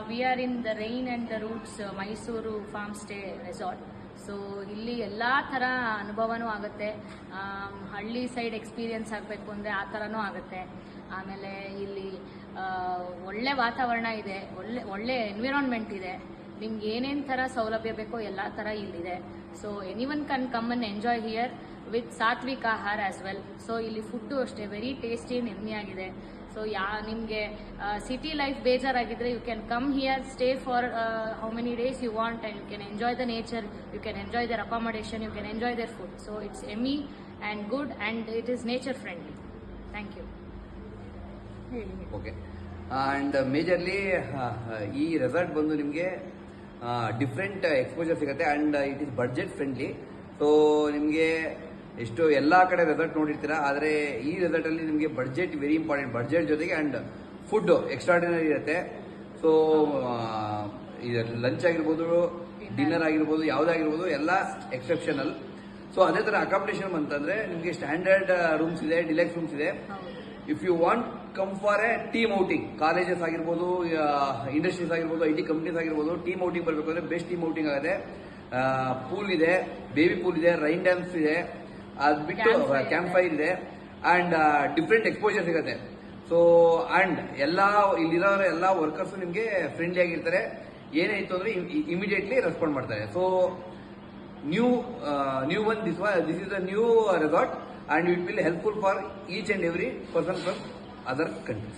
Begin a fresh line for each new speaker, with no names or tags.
V are in the rain and the roots Mysuru farm stay resort. So ಇಲ್ಲಿ ಎಲ್ಲ ಥರ ಅನುಭವನೂ ಆಗುತ್ತೆ. ಹಳ್ಳಿ ಸೈಡ್ ಎಕ್ಸ್ಪೀರಿಯನ್ಸ್ ಆಗಬೇಕು ಅಂದರೆ ಆ ಥರನೂ ಆಗುತ್ತೆ. ಆಮೇಲೆ ಇಲ್ಲಿ ಒಳ್ಳೆ ವಾತಾವರಣ ಇದೆ, ಒಳ್ಳೆ ಎನ್ವಿರಾನ್ಮೆಂಟ್ ಇದೆ. ನಿಮ್ಗೆ ಏನೇನು ಥರ ಸೌಲಭ್ಯ ಬೇಕೋ ಎಲ್ಲ ಥರ ಇಲ್ಲಿದೆ. So anyone can come and enjoy here with satvik aahaar as well. So ಇಲ್ಲಿ ಫುಡ್ಡು ಅಷ್ಟೇ ವೆರಿ ಟೇಸ್ಟಿ ಆ್ಯಂಡ್ ಯಮ್ಮಿ ಆಗಿದೆ. ಸೊ ನಿಮಗೆ ಸಿಟಿ ಲೈಫ್ ಬೇಜಾರಾಗಿದ್ರೆ you can come here, stay for how many days you want and you can enjoy the nature, you can enjoy their accommodation, you can enjoy their food. So it's yummy and good and it is nature friendly. Thank you.
Okay. And majorly ಈ resort ಬಂದು ನಿಮಗೆ different exposure ಸಿಗುತ್ತೆ and it is budget friendly. So ನಿಮಗೆ ಎಷ್ಟು ಎಲ್ಲ ಕಡೆ resort ನೋಡಿರ್ತೀರಾ, ಆದರೆ ಈ ರೆಸಾರ್ಟಲ್ಲಿ ನಿಮಗೆ ಬಡ್ಜೆಟ್ ವೆರಿ ಇಂಪಾರ್ಟೆಂಟ್. ಬಡ್ಜೆಟ್ ಜೊತೆಗೆ ಆ್ಯಂಡ್ ಫುಡ್ ಎಕ್ಸ್ಟ್ರಾರ್ಡಿನರಿ ಇರುತ್ತೆ. ಸೊ ಇದು ಲಂಚ್ ಆಗಿರ್ಬೋದು, ಡಿನ್ನರ್ ಆಗಿರ್ಬೋದು, ಯಾವುದಾಗಿರ್ಬೋದು ಎಲ್ಲ ಎಕ್ಸೆಪ್ಷನಲ್. ಸೊ ಅದೇ ಥರ ಅಕಾಮಿಡೇಷನ್ ಅಂತಂದರೆ ನಿಮಗೆ ಸ್ಟ್ಯಾಂಡರ್ಡ್ ರೂಮ್ಸ್ ಇದೆ, ಡಿಲೆಕ್ಸ್ ರೂಮ್ಸ್ ಇದೆ. If you want come for a team outing, colleges ಆಗಿರ್ಬೋದು, ಇಂಡಸ್ಟ್ರೀಸ್ ಆಗಿರ್ಬೋದು, IT ಕಂಪ್ನೀಸ್ ಆಗಿರ್ಬೋದು, ಟೀಮ್ ಔಟಿಂಗ್ ಬರಬೇಕು ಅಂದರೆ ಬೆಸ್ಟ್ ಟೀಮ್ ಔಟಿಂಗ್ ಆಗುತ್ತೆ. ಪೂಲ್ ಇದೆ, ಬೇಬಿ ಪೂಲ್ ಇದೆ, ರೈನ್ ಡ್ಯಾನ್ಸ್ ಇದೆ, ಅದು ಬಿಟ್ಟು ಕ್ಯಾಂಪ್ ಫೈರ್ ಇದೆ ಆ್ಯಂಡ್ ಡಿಫ್ರೆಂಟ್ ಎಕ್ಸ್ಪೋಜರ್ ಸಿಗುತ್ತೆ. ಸೊ ಆ್ಯಂಡ್ ಇಲ್ಲಿರೋ ಎಲ್ಲ ವರ್ಕರ್ಸು ನಿಮಗೆ ಫ್ರೆಂಡ್ಲಿ ಆಗಿರ್ತಾರೆ. ಏನೇ ಇತ್ತು ಅಂದರೆ ಇಮಿಡಿಯೇಟ್ಲಿ ರೆಸ್ಪಾಂಡ್ ಮಾಡ್ತಾರೆ. So new one this is a new resort and it will helpful for each and every person from other countries.